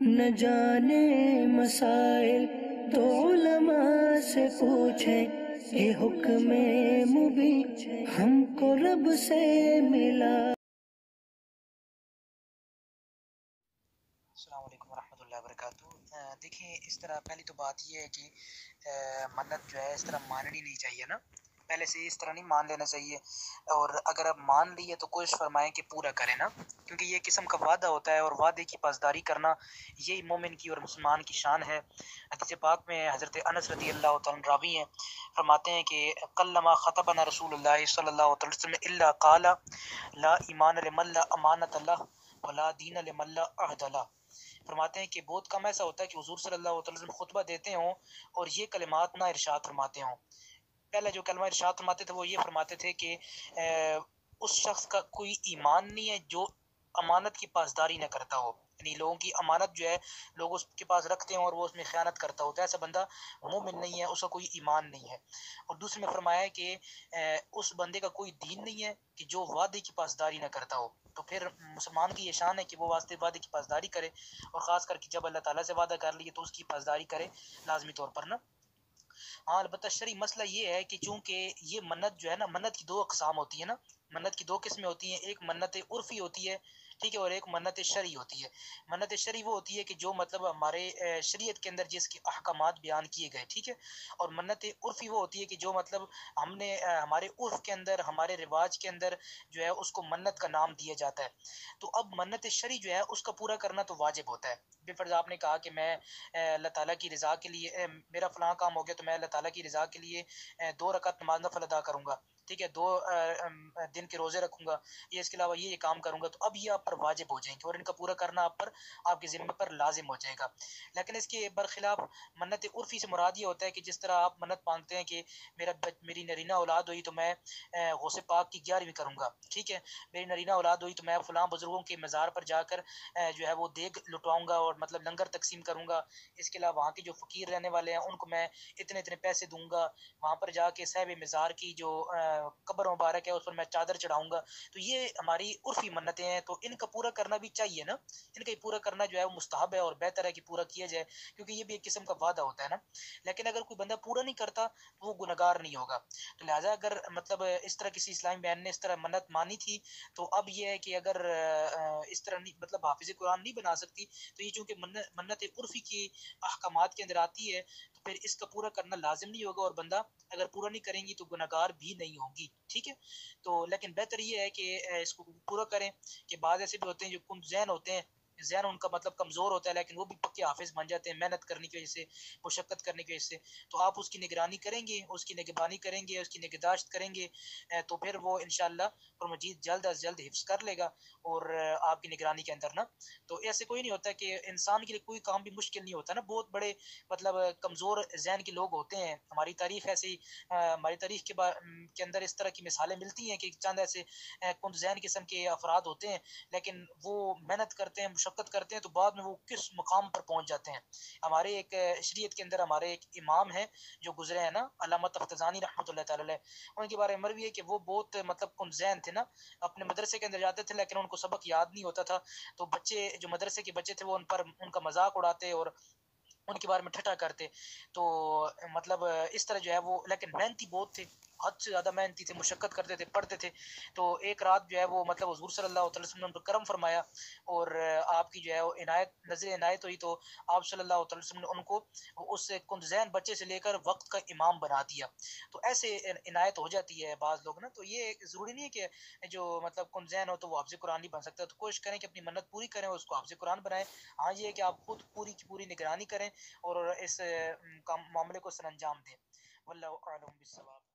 نہ جانے مسائل تو علماء سے پوچھیں، یہ حکم مبین ہم کو رب سے ملا۔ السلام علیکم ورحمۃ اللہ وبرکاتہ۔ دیکھیں، اس طرح پہلی تو بات یہ ہے کہ منت جو ہے اس طرح ماننی نہیں چاہیے نا، پہلے سے اس طرح نہیں مان لینا چاہیے، اور اگر آپ مان لیے تو کوشش فرمائیں کہ پورا کریں نا، کیونکہ یہ قسم کا وعدہ ہوتا ہے، اور وعدے کی پاسداری کرنا یہی مومن کی اور مسلمان کی شان ہے۔ حدیث پاک میں حضرت انس رضی اللہ تعالیٰ عنہ راوی ہیں، فرماتے ہیں کہ قلما خطبنا رسول اللہ صلی اللہ علیہ وسلم الا قال لا ایمان لمن لا امانۃ اللہ ولا دین لمن لا عہد اللہ۔ فرماتے ہیں کہ بہت کم ایسا ہوتا ہے کہ حضور صلی اللہ علیہ وسلم خطبہ دیتے ہوں اور یہ کلمات نہ ارشاد فرماتے ہوں۔ پہلے جو کلمہ ارشاد فرماتے تھے وہ یہ فرماتے تھے کہ اس شخص کا کوئی ایمان نہیں ہے جو امانت کی پاسداری نہ کرتا ہو، یعنی لوگوں کی امانت جو ہے لوگ اس کے پاس رکھتے ہیں اور وہ اس میں خیانت کرتا ہو، تو ایسا بندہ مومن نہیں ہے، اس کا کوئی ایمان نہیں ہے۔ اور دوسرے میں فرمایا ہے کہ اس بندے کا کوئی دین نہیں ہے کہ جو وعدے کی پاسداری نہ کرتا ہو۔ تو پھر مسلمان کی یہ شان ہے کہ وہ وعدے کی پاسداری کرے، اور خاص کر کے جب اللہ تعالیٰ سے وعدہ کر لیے تو اس کی پاسداری کرے لازمی طور پر نا۔ ہاں، البتہ شرعی مسئلہ یہ ہے کہ چونکہ یہ منت جو ہے نا، منت کی دو اقسام ہوتی ہیں نا، منت کی دو قسمیں ہوتی ہیں، ایک منت عرفی ہوتی ہے، ٹھیک ہے، اور ایک منت شرعی ہوتی ہے۔ منت شرعی وہ ہوتی ہے کہ جو مطلب ہمارے شریعت کے اندر جس کے احکامات بیان کیے گئے، ٹھیک ہے، اور منت عرفی وہ ہوتی ہے کہ جو مطلب ہم نے ہمارے عرف کے اندر، ہمارے رواج کے اندر جو ہے اس کو منت کا نام دیا جاتا ہے۔ تو اب منت شرعی جو ہے اس کا پورا کرنا تو واجب ہوتا ہے۔ بے فرض آپ نے کہا کہ میں اللہ تعالیٰ کی رضا کے لیے میرا فلاں کام ہو گیا تو میں اللہ تعالیٰ کی رضا کے لیے 2 رکعت نماز نفل ادا کروں گا، ٹھیک ہے، 2 دن کے روزے رکھوں گا، یہ اس کے علاوہ یہ کام کروں گا، تو اب یہ آپ پر واجب ہو جائیں گے اور ان کا پورا کرنا آپ پر، آپ کے ذمہ پر لازم ہو جائے گا۔ لیکن اس کے برخلاف منت عرفی سے مراد یہ ہوتا ہے کہ جس طرح آپ منت مانگتے ہیں کہ میری نرینہ اولاد ہوئی تو میں غوث پاک کی 11ویں کروں گا، ٹھیک ہے، میری نرینہ اولاد ہوئی تو میں فلاں بزرگوں کے مزار پر جا کر جو ہے وہ دیگ لٹواؤں گا اور مطلب لنگر تقسیم کروں گا، اس کے علاوہ وہاں کے جو فقیر رہنے والے ہیں ان کو میں اتنے اتنے پیسے دوں گا، وہاں پر جا کے صاحب مزار کی جو قبر مبارک ہے اس پر میں چادر چڑھاؤں گا، تو یہ ہماری عرفی منتیں ہیں، تو ان کا پورا کرنا بھی چاہیے نا، ان کا پورا کرنا جو ہے وہ مستحب ہے اور بہتر ہے کہ پورا کیا جائے، کیونکہ یہ بھی ایک قسم کا وعدہ ہوتا ہے نا۔ لیکن اگر کوئی بندہ پورا نہیں کرتا تو وہ گنہگار نہیں ہوگا۔ تو لہٰذا اگر مطلب اس طرح کسی اسلامی بین نے اس طرح منت مانی تھی تو اب یہ ہے کہ اگر اس طرح نہیں مطلب حافظ قرآن نہیں بنا سکتی، تو یہ چونکہ منت عرفی کی احکامات کے اندر آتی ہے تو پھر اس کا پورا کرنا لازم نہیں ہوگا، اور بندہ اگر پورا نہیں کریں گی تو گنہگار بھی نہیں ہوگی، ٹھیک ہے۔ تو لیکن بہتر یہ ہے کہ اس کو پورا کریں، کہ بعض ایسے بھی ہوتے ہیں جو کم ذہن ہوتے ہیں، ذہن ان کا مطلب کمزور ہوتا ہے لیکن وہ بھی پکے حافظ بن جاتے ہیں محنت کرنے کی وجہ سے، مشقت کرنے کی وجہ سے، تو آپ اس کی نگرانی کریں گے، اس کی نگہبانی کریں گے، اس کی نگہداشت کریں گے، تو پھر وہ انشاءاللہ اور مجید جلد از جلد حفظ کر لے گا اور آپ کی نگرانی کے اندر نا۔ تو ایسے کوئی نہیں ہوتا کہ انسان کے لیے کوئی کام بھی مشکل نہیں ہوتا نا، بہت بڑے مطلب کمزور ذہن کے لوگ ہوتے ہیں، ہماری تاریخ ایسی ہماری تاریخ کے اندر اس طرح کی مثالیں ملتی ہیں کہ چند ایسے کند ذہن قسم کے افراد ہوتے ہیں لیکن وہ محنت کرتے ہیں، مشقت کرتے ہیں، تو بعد میں وہ کس مقام پر پہنچ جاتے ہیں۔ ہمارے ایک شریعت کے اندر ہمارے ایک امام ہیں جو گزرے ہیں نا، علامہ تفتزانی رحمۃ اللہ تعالی علیہ، ان کے بارے میں مروی ہے کہ وہ بہت مطلب کند ذہن تھے نا، اپنے مدرسے کے اندر جاتے تھے لیکن ان کو سبق یاد نہیں ہوتا تھا، تو بچے جو مدرسے کے بچے تھے وہ ان کا مذاق اڑاتے اور ان کے بارے میں ٹھٹھا کرتے، تو مطلب اس طرح جو ہے وہ، لیکن محنتی بہت تھے، حد سے زیادہ محنتی تھے، مشقت کرتے تھے، پڑھتے تھے۔ تو ایک رات جو ہے وہ مطلب حضور صلی اللہ علیہ وسلم نے ان پر کرم فرمایا اور آپ کی جو ہے وہ نظر عنایت ہوئی، تو آپ صلی اللہ علیہ وسلم نے ان کو اس کند ذہن بچے سے لے کر وقت کا امام بنا دیا۔ تو ایسے عنایت ہو جاتی ہے بعض لوگ نا، تو یہ ضروری نہیں ہے کہ جو مطلب کند ذہن ہو تو وہ حافظ قرآن نہیں بن سکتا، تو کوشش کریں کہ اپنی منت پوری کریں اور اس کو حافظ قرآن بنائیں۔ ہاں یہ ہے کہ آپ خود پوری کی پوری نگرانی کریں اور اس معاملے کو سر انجام دیں۔ واللہ اعلم بالصواب۔